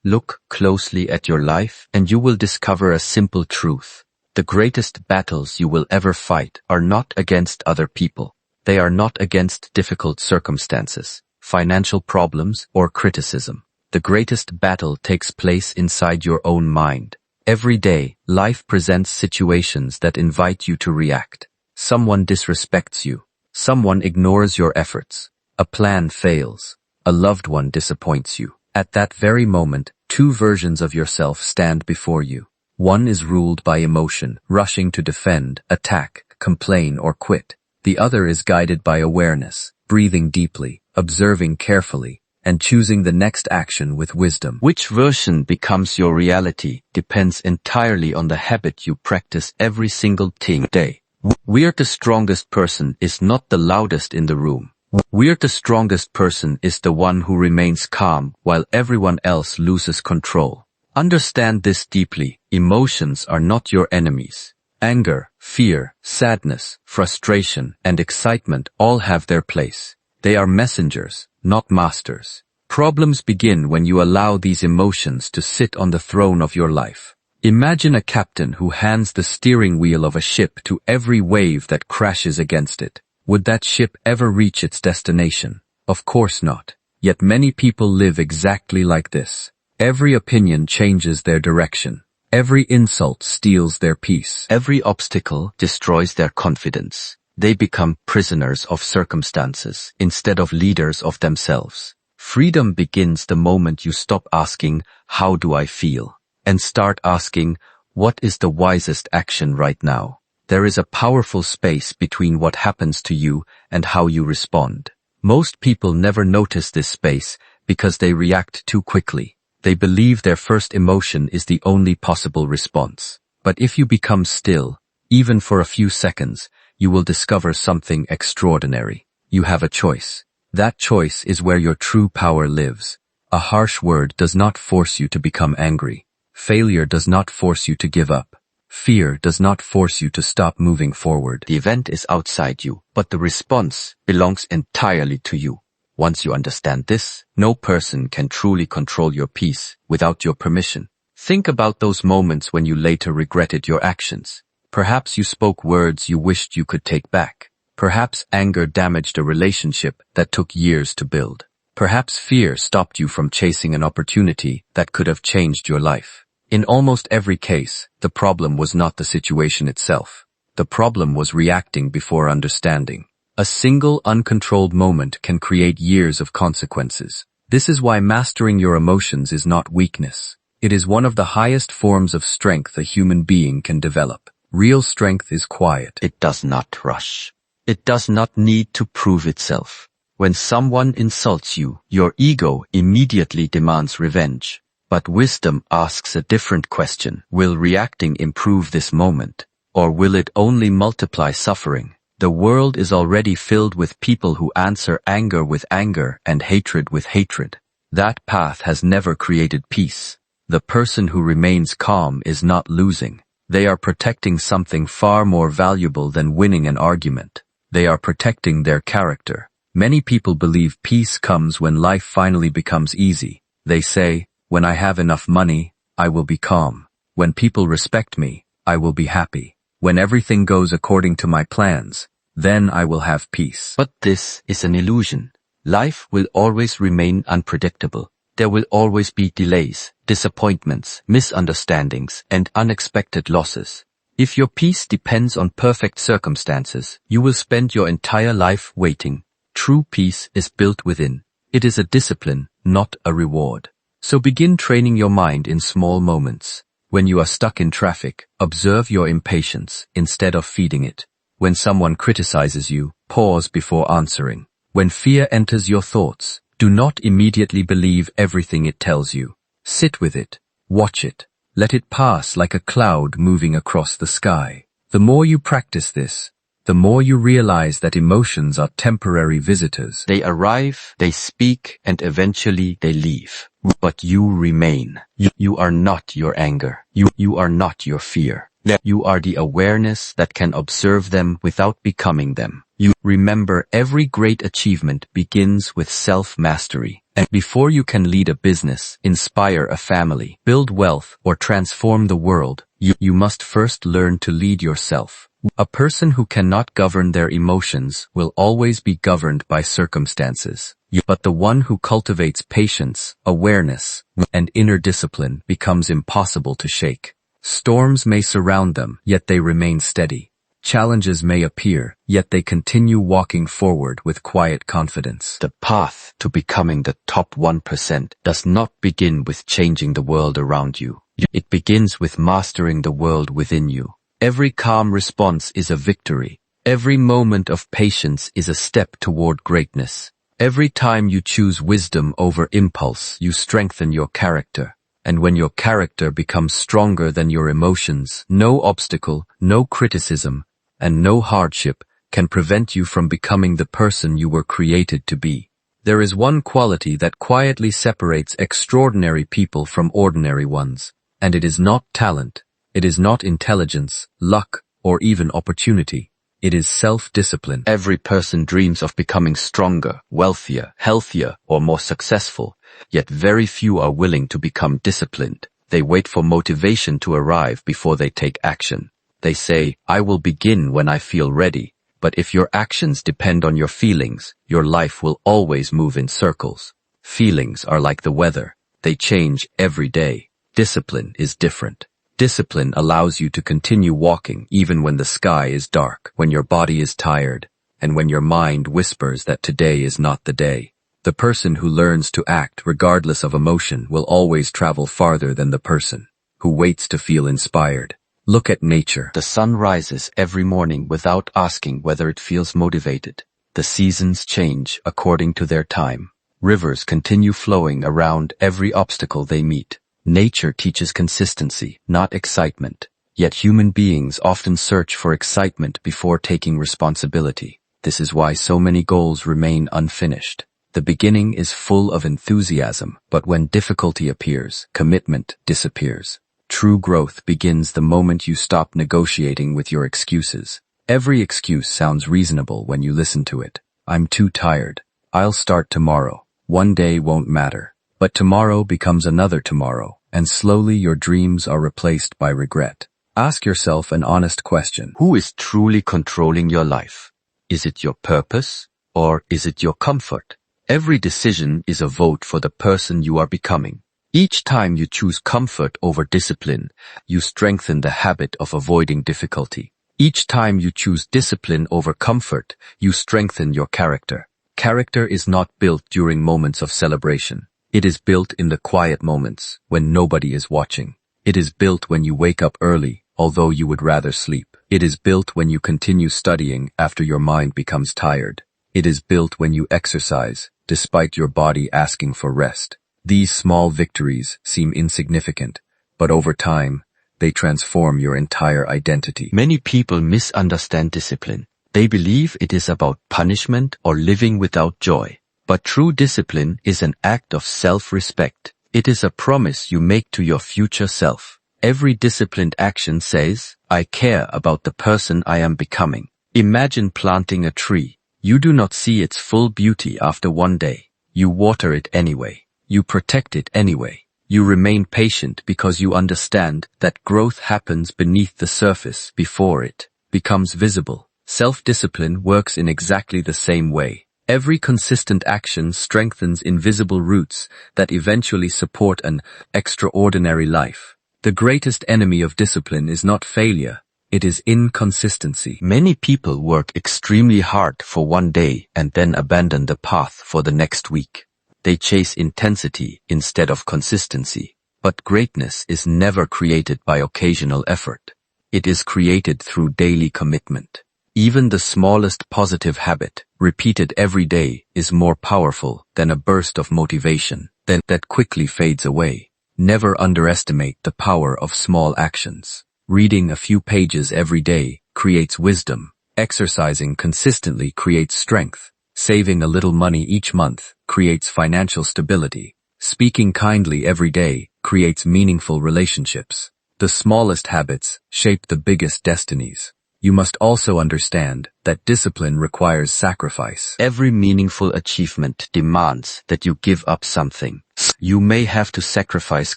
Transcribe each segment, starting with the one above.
Look closely at your life and you will discover a simple truth. The greatest battles you will ever fight are not against other people. They are not against difficult circumstances, financial problems, or criticism. The greatest battle takes place inside your own mind. Every day, life presents situations that invite you to react. Someone disrespects you. Someone ignores your efforts. A plan fails. A loved one disappoints you. At that very moment, two versions of yourself stand before you. One is ruled by emotion, rushing to defend, attack, complain, or quit. The other is guided by awareness, breathing deeply, observing carefully, and choosing the next action with wisdom. Which version becomes your reality depends entirely on the habit you practice every single day. We're the strongest person is not the loudest in the room. We're the strongest person is the one who remains calm while everyone else loses control. Understand this deeply. Emotions are not your enemies. Anger, fear, sadness, frustration, and excitement all have their place. They are messengers, not masters. Problems begin when you allow these emotions to sit on the throne of your life. Imagine a captain who hands the steering wheel of a ship to every wave that crashes against it. Would that ship ever reach its destination? Of course not. Yet many people live exactly like this. Every opinion changes their direction. Every insult steals their peace. Every obstacle destroys their confidence. They become prisoners of circumstances instead of leaders of themselves. Freedom begins the moment you stop asking, "How do I feel?" and start asking, "What is the wisest action right now?" There is a powerful space between what happens to you and how you respond. Most people never notice this space because they react too quickly. They believe their first emotion is the only possible response. But if you become still, even for a few seconds, you will discover something extraordinary. You have a choice. That choice is where your true power lives. A harsh word does not force you to become angry. Failure does not force you to give up. Fear does not force you to stop moving forward. The event is outside you, but the response belongs entirely to you. Once you understand this, no person can truly control your peace without your permission. Think about those moments when you later regretted your actions. Perhaps you spoke words you wished you could take back. Perhaps anger damaged a relationship that took years to build. Perhaps fear stopped you from chasing an opportunity that could have changed your life. In almost every case, the problem was not the situation itself. The problem was reacting before understanding. A single uncontrolled moment can create years of consequences. This is why mastering your emotions is not weakness. It is one of the highest forms of strength a human being can develop. Real strength is quiet. It does not rush. It does not need to prove itself. When someone insults you, your ego immediately demands revenge. But wisdom asks a different question. Will reacting improve this moment? Or will it only multiply suffering? The world is already filled with people who answer anger with anger and hatred with hatred. That path has never created peace. The person who remains calm is not losing. They are protecting something far more valuable than winning an argument. They are protecting their character. Many people believe peace comes when life finally becomes easy. They say, "When I have enough money, I will be calm. When people respect me, I will be happy. When everything goes according to my plans, then I will have peace." But this is an illusion. Life will always remain unpredictable. There will always be delays, disappointments, misunderstandings, and unexpected losses. If your peace depends on perfect circumstances, you will spend your entire life waiting. True peace is built within. It is a discipline, not a reward. So begin training your mind in small moments. When you are stuck in traffic, observe your impatience instead of feeding it. When someone criticizes you, pause before answering. When fear enters your thoughts, do not immediately believe everything it tells you. Sit with it. Watch it. Let it pass like a cloud moving across the sky. The more you practice this, the more you realize that emotions are temporary visitors. They arrive, they speak, and eventually they leave. But you remain. You are not your anger. You are not your fear. You are the awareness that can observe them without becoming them. You remember every great achievement begins with self-mastery. And before you can lead a business, inspire a family, build wealth, or transform the world, you must first learn to lead yourself. A person who cannot govern their emotions will always be governed by circumstances. But the one who cultivates patience, awareness, and inner discipline becomes impossible to shake. Storms may surround them, yet they remain steady. Challenges may appear, yet they continue walking forward with quiet confidence. The path to becoming the top 1% does not begin with changing the world around you. It begins with mastering the world within you. Every calm response is a victory. Every moment of patience is a step toward greatness. Every time you choose wisdom over impulse, you strengthen your character. And when your character becomes stronger than your emotions, no obstacle, no criticism, and no hardship can prevent you from becoming the person you were created to be. There is one quality that quietly separates extraordinary people from ordinary ones, and it is not talent, it is not intelligence, luck, or even opportunity. It is self-discipline. Every person dreams of becoming stronger, wealthier, healthier, or more successful, yet very few are willing to become disciplined. They wait for motivation to arrive before they take action. They say, I will begin when I feel ready. But if your actions depend on your feelings, your life will always move in circles. Feelings are like the weather. They change every day. Discipline is different. Discipline allows you to continue walking even when the sky is dark, when your body is tired, and when your mind whispers that today is not the day. The person who learns to act regardless of emotion will always travel farther than the person who waits to feel inspired. Look at nature. The sun rises every morning without asking whether it feels motivated. The seasons change according to their time. Rivers continue flowing around every obstacle they meet. Nature teaches consistency, not excitement. Yet human beings often search for excitement before taking responsibility. This is why so many goals remain unfinished. The beginning is full of enthusiasm, but when difficulty appears, commitment disappears. True growth begins the moment you stop negotiating with your excuses. Every excuse sounds reasonable when you listen to it. I'm too tired. I'll start tomorrow. One day won't matter. But tomorrow becomes another tomorrow, and slowly your dreams are replaced by regret. Ask yourself an honest question. Who is truly controlling your life? Is it your purpose, or is it your comfort? Every decision is a vote for the person you are becoming. Each time you choose comfort over discipline, you strengthen the habit of avoiding difficulty. Each time you choose discipline over comfort, you strengthen your character. Character is not built during moments of celebration. It is built in the quiet moments, when nobody is watching. It is built when you wake up early, although you would rather sleep. It is built when you continue studying after your mind becomes tired. It is built when you exercise, despite your body asking for rest. These small victories seem insignificant, but over time, they transform your entire identity. Many people misunderstand discipline. They believe it is about punishment or living without joy. But true discipline is an act of self-respect. It is a promise you make to your future self. Every disciplined action says, I care about the person I am becoming. Imagine planting a tree. You do not see its full beauty after one day. You water it anyway. You protect it anyway. You remain patient because you understand that growth happens beneath the surface before it becomes visible. Self-discipline works in exactly the same way. Every consistent action strengthens invisible roots that eventually support an extraordinary life. The greatest enemy of discipline is not failure, it is inconsistency. Many people work extremely hard for one day and then abandon the path for the next week. They chase intensity instead of consistency. But greatness is never created by occasional effort. It is created through daily commitment. Even the smallest positive habit, repeated every day, is more powerful than a burst of motivation that quickly fades away. Never underestimate the power of small actions. Reading a few pages every day creates wisdom. Exercising consistently creates strength. Saving a little money each month creates financial stability. Speaking kindly every day creates meaningful relationships. The smallest habits shape the biggest destinies. you must also understand that discipline requires sacrifice. Every meaningful achievement demands that you give up something. You may have to sacrifice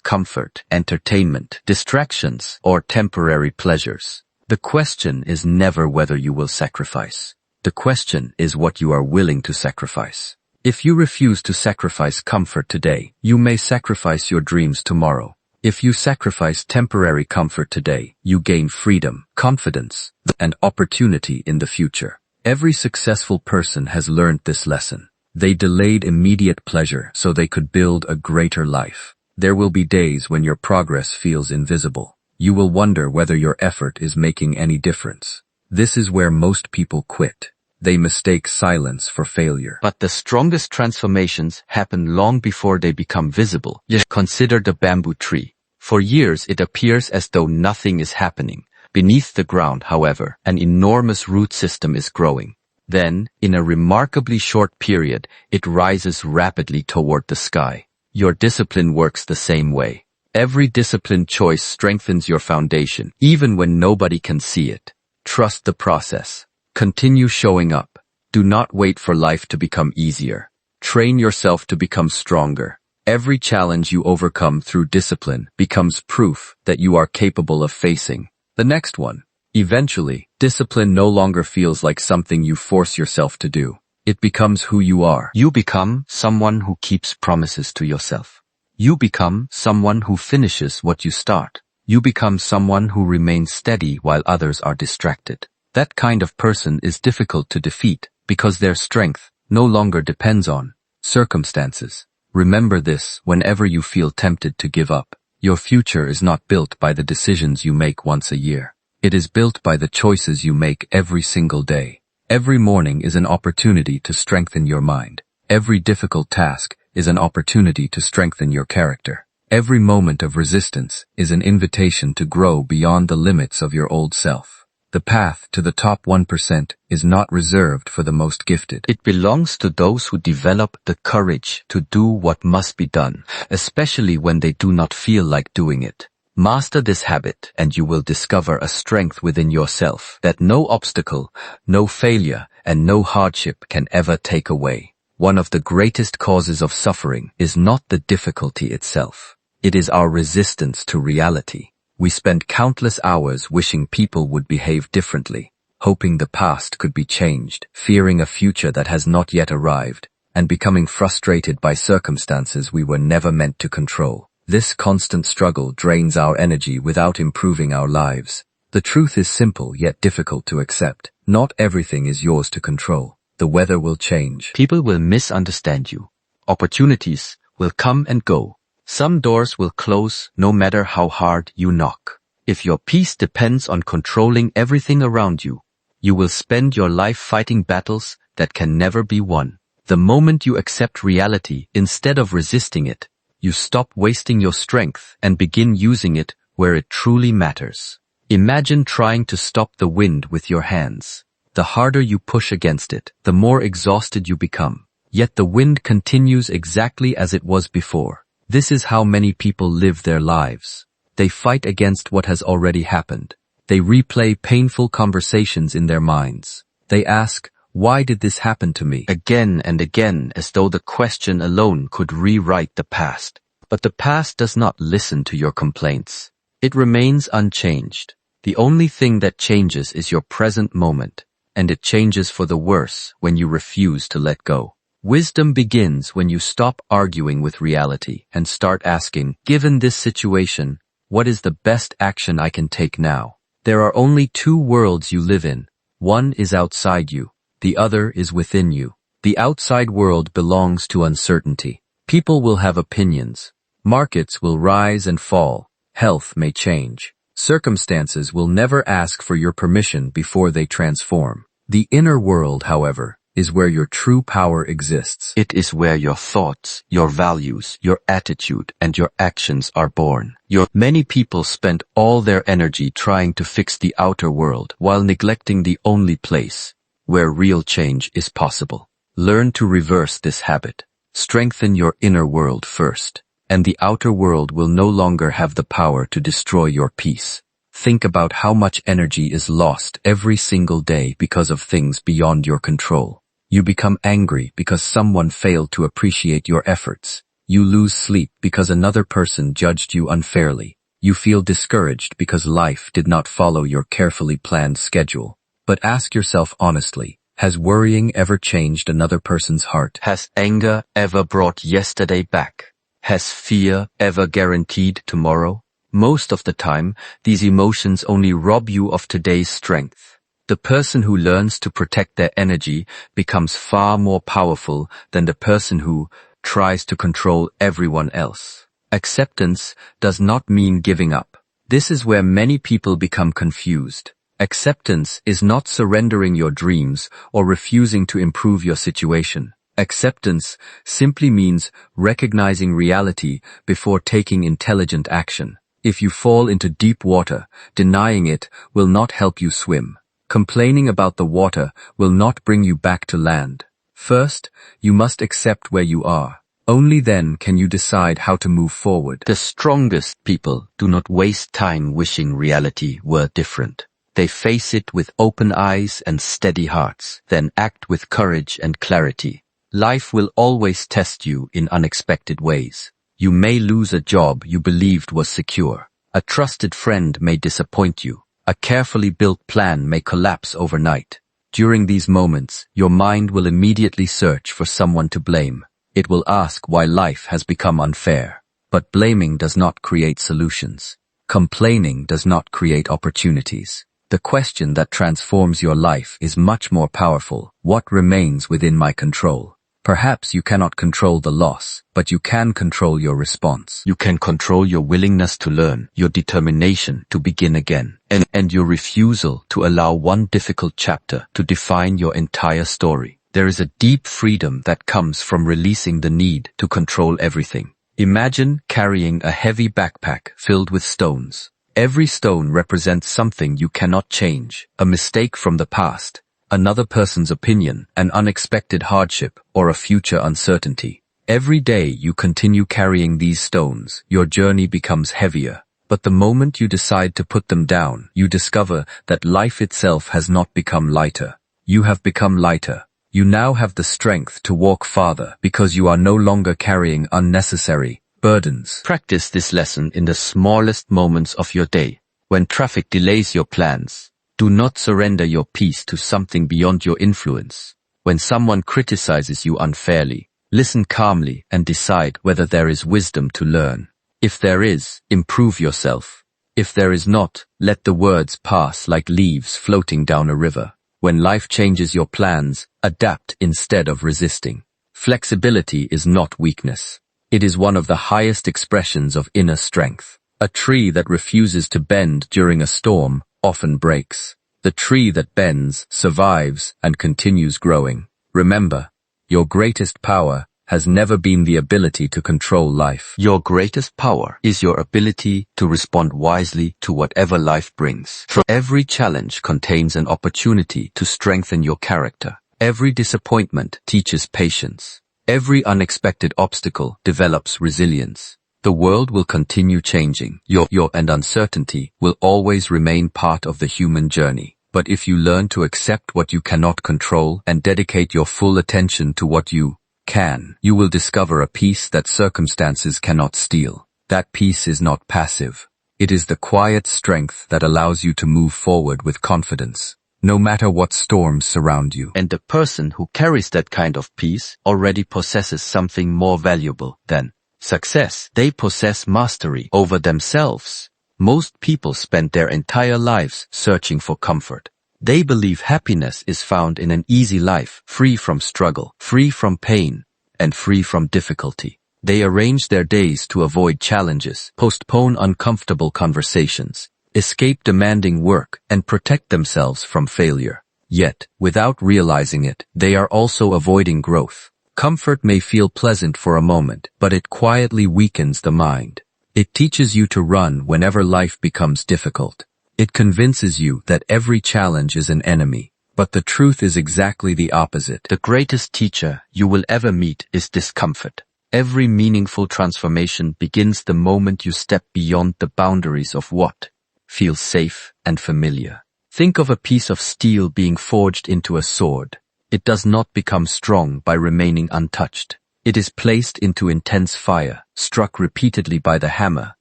comfort, entertainment, distractions, or temporary pleasures. The question is never whether you will sacrifice. The question is what you are willing to sacrifice. If you refuse to sacrifice comfort today, you may sacrifice your dreams tomorrow. If you sacrifice temporary comfort today, you gain freedom, confidence, and opportunity in the future. Every successful person has learned this lesson. They delayed immediate pleasure so they could build a greater life. There will be days when your progress feels invisible. You will wonder whether your effort is making any difference. This is where most people quit. They mistake silence for failure. But the strongest transformations happen long before they become visible. Consider the bamboo tree. For years it appears as though nothing is happening. Beneath the ground, however, an enormous root system is growing. Then, in a remarkably short period, it rises rapidly toward the sky. Your discipline works the same way. Every disciplined choice strengthens your foundation, even when nobody can see it. Trust the process. Continue showing up. Do not wait for life to become easier. Train yourself to become stronger. Every challenge you overcome through discipline becomes proof that you are capable of facing the next one. Eventually, discipline no longer feels like something you force yourself to do. It becomes who you are. You become someone who keeps promises to yourself. You become someone who finishes what you start. You become someone who remains steady while others are distracted. That kind of person is difficult to defeat because their strength no longer depends on circumstances. Remember this whenever you feel tempted to give up. Your future is not built by the decisions you make once a year. It is built by the choices you make every single day. Every morning is an opportunity to strengthen your mind. Every difficult task is an opportunity to strengthen your character. Every moment of resistance is an invitation to grow beyond the limits of your old self. The path to the top 1% is not reserved for the most gifted. It belongs to those who develop the courage to do what must be done, especially when they do not feel like doing it. Master this habit, and you will discover a strength within yourself that no obstacle, no failure, and no hardship can ever take away. One of the greatest causes of suffering is not the difficulty itself. It is our resistance to reality. We spend countless hours wishing people would behave differently, hoping the past could be changed, fearing a future that has not yet arrived, and becoming frustrated by circumstances we were never meant to control. This constant struggle drains our energy without improving our lives. The truth is simple yet difficult to accept. Not everything is yours to control. The weather will change. People will misunderstand you. Opportunities will come and go. Some doors will close no matter how hard you knock. If your peace depends on controlling everything around you, you will spend your life fighting battles that can never be won. The moment you accept reality instead of resisting it, you stop wasting your strength and begin using it where it truly matters. Imagine trying to stop the wind with your hands. The harder you push against it, the more exhausted you become. Yet the wind continues exactly as it was before. This is how many people live their lives. They fight against what has already happened. They replay painful conversations in their minds. They ask, "Why did this happen to me?" again and again, as though the question alone could rewrite the past. But the past does not listen to your complaints. It remains unchanged. The only thing that changes is your present moment, and it changes for the worse when you refuse to let go. Wisdom begins when you stop arguing with reality and start asking, given this situation, what is the best action I can take now? There are only two worlds you live in. One is outside you. The other is within you. The outside world belongs to uncertainty. People will have opinions. Markets will rise and fall. Health may change. Circumstances will never ask for your permission before they transform. The inner world, however, is where your true power exists. It is where your thoughts, your values, your attitude, and your actions are born. Many people spend all their energy trying to fix the outer world while neglecting the only place where real change is possible. Learn to reverse this habit. Strengthen your inner world first, and the outer world will no longer have the power to destroy your peace. Think about how much energy is lost every single day because of things beyond your control. You become angry because someone failed to appreciate your efforts. You lose sleep because another person judged you unfairly. You feel discouraged because life did not follow your carefully planned schedule. But ask yourself honestly, has worrying ever changed another person's heart? Has anger ever brought yesterday back? Has fear ever guaranteed tomorrow? Most of the time, these emotions only rob you of today's strength. The person who learns to protect their energy becomes far more powerful than the person who tries to control everyone else. Acceptance does not mean giving up. This is where many people become confused. Acceptance is not surrendering your dreams or refusing to improve your situation. Acceptance simply means recognizing reality before taking intelligent action. If you fall into deep water, denying it will not help you swim. Complaining about the water will not bring you back to land. First, you must accept where you are. Only then can you decide how to move forward. The strongest people do not waste time wishing reality were different. They face it with open eyes and steady hearts, then act with courage and clarity. Life will always test you in unexpected ways. You may lose a job you believed was secure. A trusted friend may disappoint you. A carefully built plan may collapse overnight. During these moments, your mind will immediately search for someone to blame. It will ask why life has become unfair. But blaming does not create solutions. Complaining does not create opportunities. The question that transforms your life is much more powerful. What remains within my control? Perhaps you cannot control the loss, but you can control your response. You can control your willingness to learn, your determination to begin again, and your refusal to allow one difficult chapter to define your entire story. There is a deep freedom that comes from releasing the need to control everything. Imagine carrying a heavy backpack filled with stones. Every stone represents something you cannot change, a mistake from the past, another person's opinion, an unexpected hardship, or a future uncertainty. Every day you continue carrying these stones, your journey becomes heavier. But the moment you decide to put them down, you discover that life itself has not become lighter. You have become lighter. You now have the strength to walk farther because you are no longer carrying unnecessary burdens. Practice this lesson in the smallest moments of your day. When traffic delays your plans, do not surrender your peace to something beyond your influence. When someone criticizes you unfairly, listen calmly and decide whether there is wisdom to learn. If there is, improve yourself. If there is not, let the words pass like leaves floating down a river. When life changes your plans, adapt instead of resisting. Flexibility is not weakness. It is one of the highest expressions of inner strength. A tree that refuses to bend during a storm often breaks. The tree that bends survives and continues growing. Remember, your greatest power has never been the ability to control life. Your greatest power is your ability to respond wisely to whatever life brings. Every challenge contains an opportunity to strengthen your character. Every disappointment teaches patience. Every unexpected obstacle develops resilience. The world will continue changing. Your and uncertainty will always remain part of the human journey. But if you learn to accept what you cannot control and dedicate your full attention to what you can, you will discover a peace that circumstances cannot steal. That peace is not passive. It is the quiet strength that allows you to move forward with confidence, no matter what storms surround you. And the person who carries that kind of peace already possesses something more valuable than success. They possess mastery over themselves. Most people spend their entire lives searching for comfort. They believe happiness is found in an easy life, free from struggle, free from pain, and free from difficulty. They arrange their days to avoid challenges, postpone uncomfortable conversations, escape demanding work, and protect themselves from failure. Yet, without realizing it, they are also avoiding growth. Comfort may feel pleasant for a moment, but it quietly weakens the mind. It teaches you to run whenever life becomes difficult. It convinces you that every challenge is an enemy. But the truth is exactly the opposite. The greatest teacher you will ever meet is discomfort. Every meaningful transformation begins the moment you step beyond the boundaries of what feels safe and familiar. Think of a piece of steel being forged into a sword. It does not become strong by remaining untouched. It is placed into intense fire, struck repeatedly by the hammer,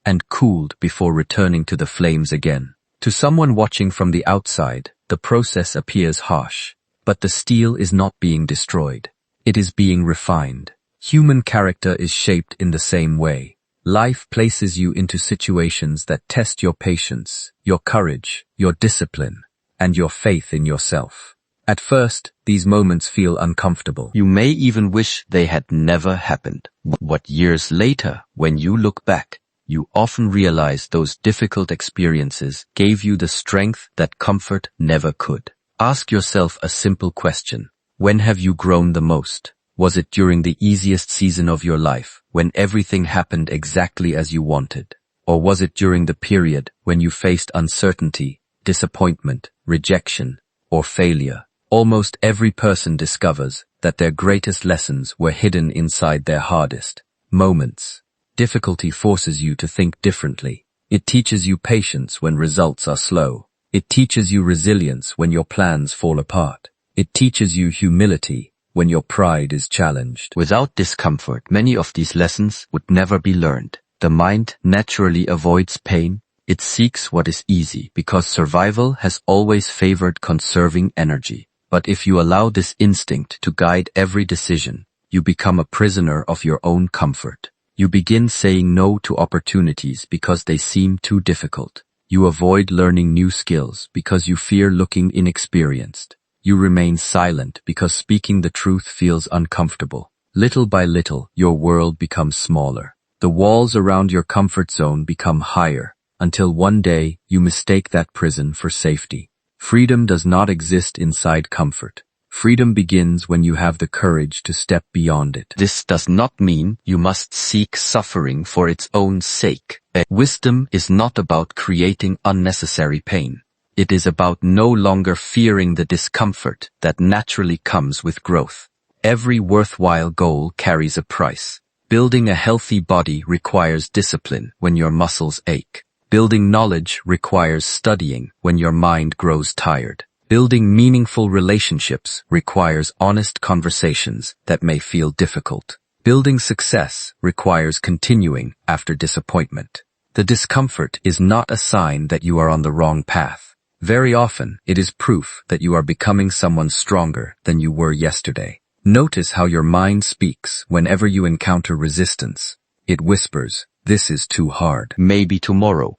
and cooled before returning to the flames again. To someone watching from the outside, the process appears harsh, but the steel is not being destroyed. It is being refined. Human character is shaped in the same way. Life places you into situations that test your patience, your courage, your discipline, and your faith in yourself. At first, these moments feel uncomfortable. You may even wish they had never happened. But years later, when you look back, you often realize those difficult experiences gave you the strength that comfort never could. Ask yourself a simple question. When have you grown the most? Was it during the easiest season of your life, when everything happened exactly as you wanted? Or was it during the period when you faced uncertainty, disappointment, rejection, or failure? Almost every person discovers that their greatest lessons were hidden inside their hardest moments. Difficulty forces you to think differently. It teaches you patience when results are slow. It teaches you resilience when your plans fall apart. It teaches you humility when your pride is challenged. Without discomfort, many of these lessons would never be learned. The mind naturally avoids pain. It seeks what is easy because survival has always favored conserving energy. But if you allow this instinct to guide every decision, you become a prisoner of your own comfort. You begin saying no to opportunities because they seem too difficult. You avoid learning new skills because you fear looking inexperienced. You remain silent because speaking the truth feels uncomfortable. Little by little, your world becomes smaller. The walls around your comfort zone become higher, until one day you mistake that prison for safety. Freedom does not exist inside comfort. Freedom begins when you have the courage to step beyond it. This does not mean you must seek suffering for its own sake. Wisdom is not about creating unnecessary pain. It is about no longer fearing the discomfort that naturally comes with growth. Every worthwhile goal carries a price. Building a healthy body requires discipline when your muscles ache. Building knowledge requires studying when your mind grows tired. Building meaningful relationships requires honest conversations that may feel difficult. Building success requires continuing after disappointment. The discomfort is not a sign that you are on the wrong path. Very often, it is proof that you are becoming someone stronger than you were yesterday. Notice how your mind speaks whenever you encounter resistance. It whispers, "This is too hard. Maybe tomorrow.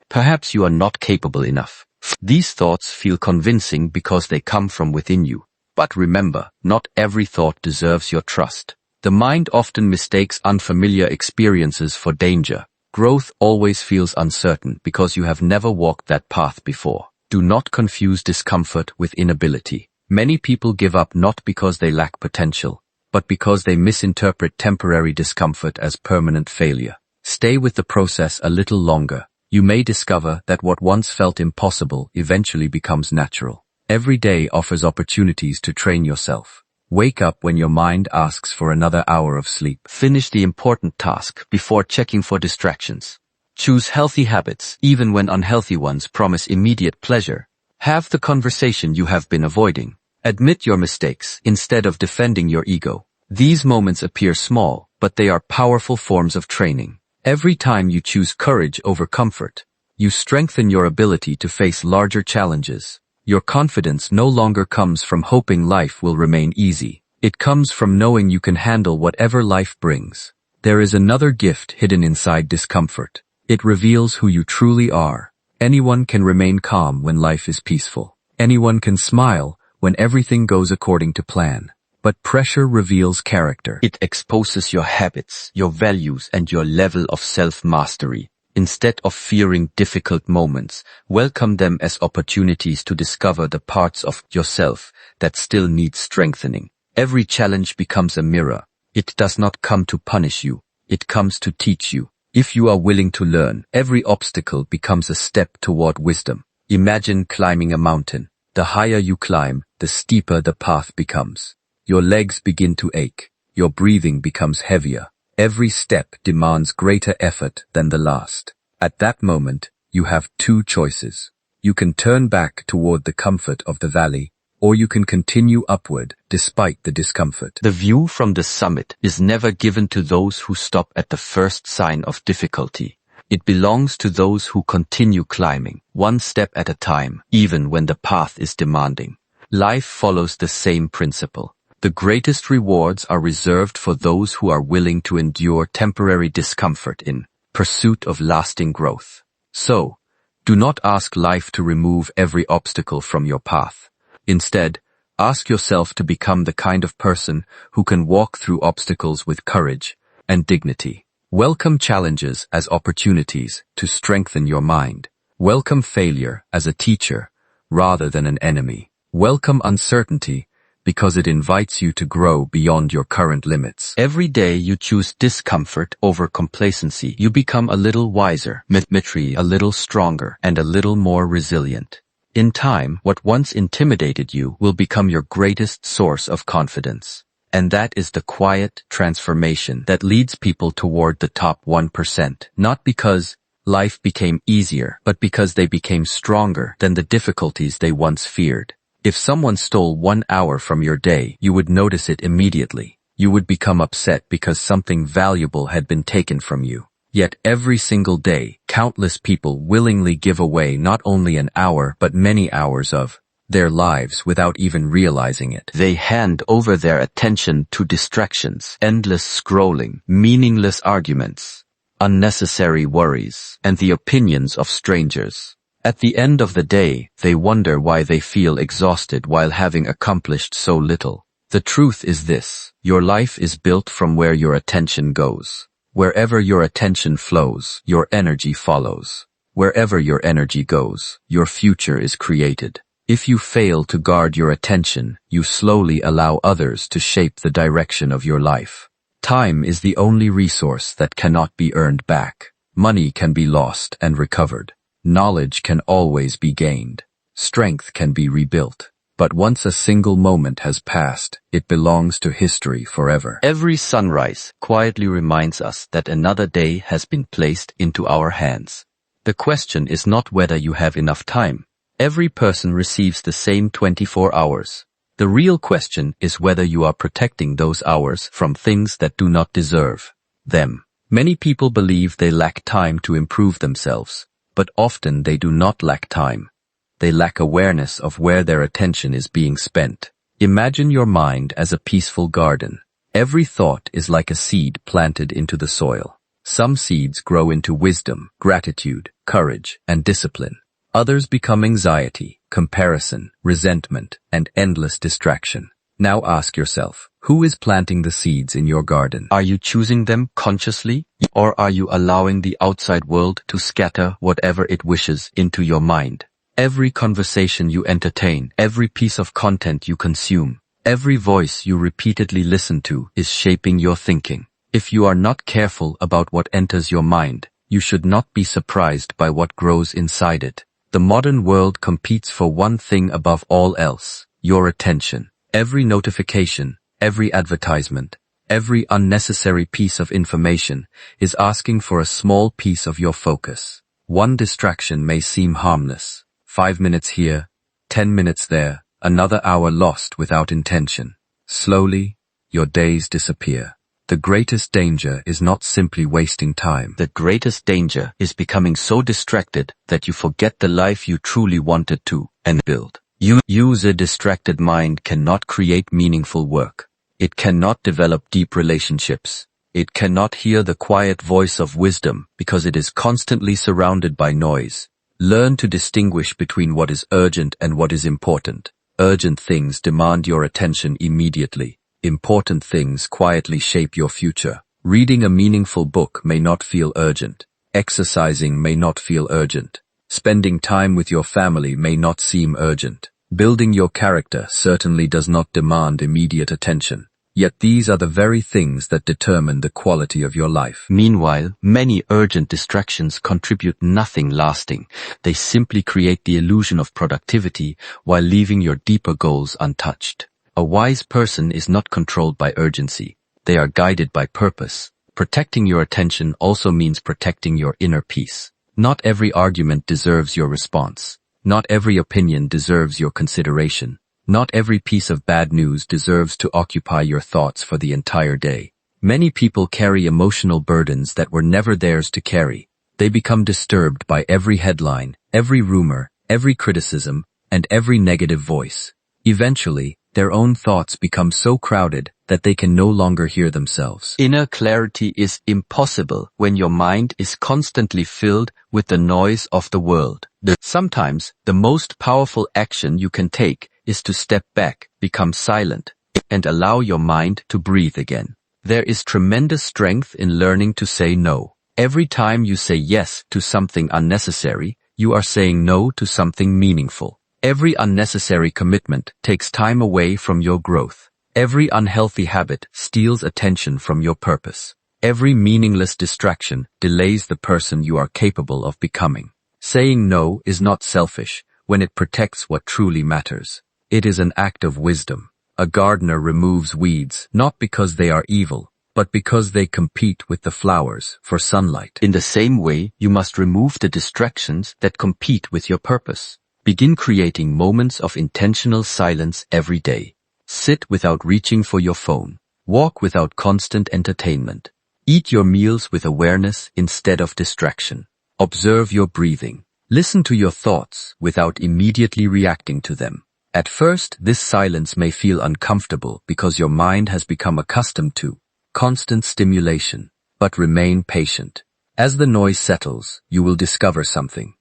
Perhaps you are not capable enough." These thoughts feel convincing because they come from within you. But remember, not every thought deserves your trust. The mind often mistakes unfamiliar experiences for danger. Growth always feels uncertain because you have never walked that path before. Do not confuse discomfort with inability. Many people give up not because they lack potential, but because they misinterpret temporary discomfort as permanent failure. Stay with the process a little longer. You may discover that what once felt impossible eventually becomes natural. Every day offers opportunities to train yourself. Wake up when your mind asks for another hour of sleep. Finish the important task before checking for distractions. Choose healthy habits even when unhealthy ones promise immediate pleasure. Have the conversation you have been avoiding. Admit your mistakes instead of defending your ego. These moments appear small, but they are powerful forms of training. Every time you choose courage over comfort, you strengthen your ability to face larger challenges. Your confidence no longer comes from hoping life will remain easy. It comes from knowing you can handle whatever life brings. There is another gift hidden inside discomfort. It reveals who you truly are. Anyone can remain calm when life is peaceful. Anyone can smile when everything goes according to plan. But pressure reveals character. It exposes your habits, your values, and your level of self-mastery. Instead of fearing difficult moments, welcome them as opportunities to discover the parts of yourself that still need strengthening. Every challenge becomes a mirror. It does not come to punish you. It comes to teach you. If you are willing to learn, every obstacle becomes a step toward wisdom. Imagine climbing a mountain. The higher you climb, the steeper the path becomes. Your legs begin to ache. Your breathing becomes heavier. Every step demands greater effort than the last. At that moment, you have two choices. You can turn back toward the comfort of the valley, or you can continue upward despite the discomfort. The view from the summit is never given to those who stop at the first sign of difficulty. It belongs to those who continue climbing, one step at a time, even when the path is demanding. Life follows the same principle. The greatest rewards are reserved for those who are willing to endure temporary discomfort in pursuit of lasting growth. So, do not ask life to remove every obstacle from your path. Instead, ask yourself to become the kind of person who can walk through obstacles with courage and dignity. Welcome challenges as opportunities to strengthen your mind. Welcome failure as a teacher rather than an enemy. Welcome uncertainty because it invites you to grow beyond your current limits. Every day you choose discomfort over complacency. You become a little wiser, a little stronger, and a little more resilient. In time, what once intimidated you will become your greatest source of confidence. And that is the quiet transformation that leads people toward the top 1%. Not because life became easier, but because they became stronger than the difficulties they once feared. If someone stole 1 hour from your day, you would notice it immediately. You would become upset because something valuable had been taken from you. Yet every single day, countless people willingly give away not only an hour but many hours of their lives without even realizing it. They hand over their attention to distractions, endless scrolling, meaningless arguments, unnecessary worries, and the opinions of strangers. At the end of the day, they wonder why they feel exhausted while having accomplished so little. The truth is this: your life is built from where your attention goes. Wherever your attention flows, your energy follows. Wherever your energy goes, your future is created. If you fail to guard your attention, you slowly allow others to shape the direction of your life. Time is the only resource that cannot be earned back. Money can be lost and recovered. Knowledge can always be gained. Strength can be rebuilt. But once a single moment has passed, it belongs to history forever. Every sunrise quietly reminds us that another day has been placed into our hands. The question is not whether you have enough time. Every person receives the same 24 hours. The real question is whether you are protecting those hours from things that do not deserve them. Many people believe they lack time to improve themselves, but often they do not lack time. They lack awareness of where their attention is being spent. Imagine your mind as a peaceful garden. Every thought is like a seed planted into the soil. Some seeds grow into wisdom, gratitude, courage, and discipline. Others become anxiety, comparison, resentment, and endless distraction. Now ask yourself, who is planting the seeds in your garden? Are you choosing them consciously, or are you allowing the outside world to scatter whatever it wishes into your mind? Every conversation you entertain, every piece of content you consume, every voice you repeatedly listen to is shaping your thinking. If you are not careful about what enters your mind, you should not be surprised by what grows inside it. The modern world competes for one thing above all else: your attention. Every notification, every advertisement, every unnecessary piece of information is asking for a small piece of your focus. One distraction may seem harmless. 5 minutes here, 10 minutes there, another hour lost without intention. Slowly, your days disappear. The greatest danger is not simply wasting time. The greatest danger is becoming so distracted that you forget the life you truly wanted to and build. A distracted mind cannot create meaningful work. It cannot develop deep relationships. It cannot hear the quiet voice of wisdom because it is constantly surrounded by noise. Learn to distinguish between what is urgent and what is important. Urgent things demand your attention immediately. Important things quietly shape your future. Reading a meaningful book may not feel urgent. Exercising may not feel urgent. Spending time with your family may not seem urgent. Building your character certainly does not demand immediate attention. Yet these are the very things that determine the quality of your life. Meanwhile, many urgent distractions contribute nothing lasting. They simply create the illusion of productivity while leaving your deeper goals untouched. A wise person is not controlled by urgency. They are guided by purpose. Protecting your attention also means protecting your inner peace. Not every argument deserves your response. Not every opinion deserves your consideration. Not every piece of bad news deserves to occupy your thoughts for the entire day. Many people carry emotional burdens that were never theirs to carry. They become disturbed by every headline, every rumor, every criticism, and every negative voice. Eventually, their own thoughts become so crowded that they can no longer hear themselves. Inner clarity is impossible when your mind is constantly filled with the noise of the world. Sometimes, the most powerful action you can take is to step back, become silent, and allow your mind to breathe again. There is tremendous strength in learning to say no. Every time you say yes to something unnecessary, you are saying no to something meaningful. Every unnecessary commitment takes time away from your growth. Every unhealthy habit steals attention from your purpose. Every meaningless distraction delays the person you are capable of becoming. Saying no is not selfish when it protects what truly matters. It is an act of wisdom. A gardener removes weeds not because they are evil, but because they compete with the flowers for sunlight. In the same way, you must remove the distractions that compete with your purpose. Begin creating moments of intentional silence every day. Sit without reaching for your phone. Walk without constant entertainment. Eat your meals with awareness instead of distraction. Observe your breathing. Listen to your thoughts without immediately reacting to them. At first, this silence may feel uncomfortable because your mind has become accustomed to constant stimulation, but remain patient. As the noise settles, you will discover something.